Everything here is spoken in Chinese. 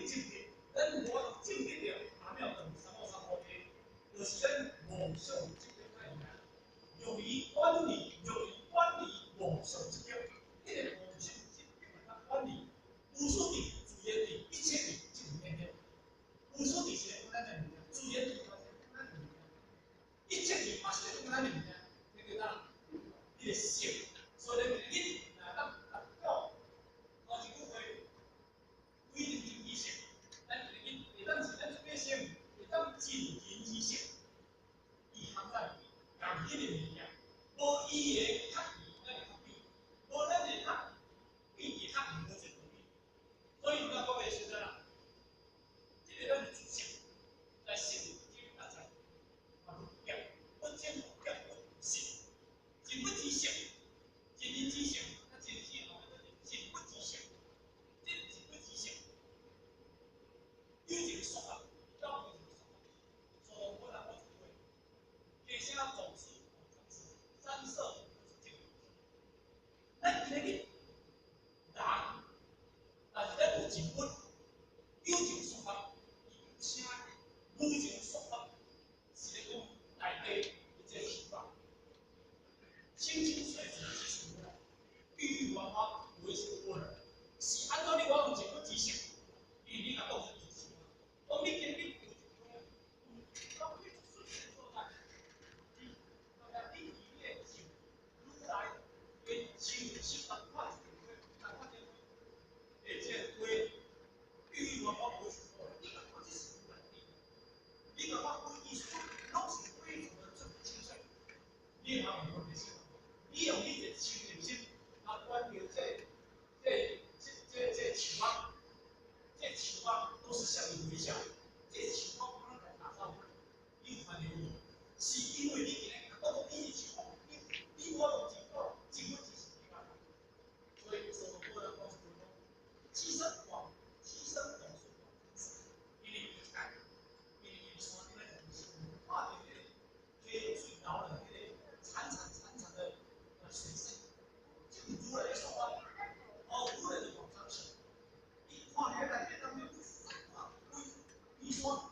正直，咱无法度正直了，下秒等303OK，就是咱妄想这个概念，容易管理妄想这个，迄个妄想这个管理，无数地、自然地、一切地就是那个，无数地是咱的物件，自然地嘛是咱的物件，一切地嘛是咱的物件，那个咱，迄个性，所以咱一咱到。我一句话，规定意识，咱一个会当是咱一个性，会当进行意识，伊含在讲迄个物件，无伊个较易，咱会较比，无咱会较比伊较毋好一个比。所以咱讲的时阵啊，这个咱的主性，在性这个大家，啊不变，不减不变不性，性不知性，人人之性，啊人之后性不知性。这是不极限，有一个说法，要有一个说法，说我来我体会，给先要总是三色这个，咱今日人，但是咱有一本，有一个说法，有请有一个说法，是咧讲内底这个想法，清清水水的出来，郁郁寡欢，为什么呢？是按照你我用一个知识。你甲讲是意思，讲你今日有一个，当你顺顺做在，你里面就如来跟精神的快点，而且会欲望包括什么？你甲讲这是不能的，你甲讲规艺术，拢是规则的正精髓，你也冇问题，你用你的心理心，啊，关掉这情况。这情况都是向你微笑，这情况不能来打造你传流我，是因为你今天讲你的情况，你我有情况，情况就是没办法。所以说我的告诉你说，提升广速，因为你看，因为你说那个化学可以最高的那个潺的水声，就如来说话，如来的往上升。化学在这上面不是你说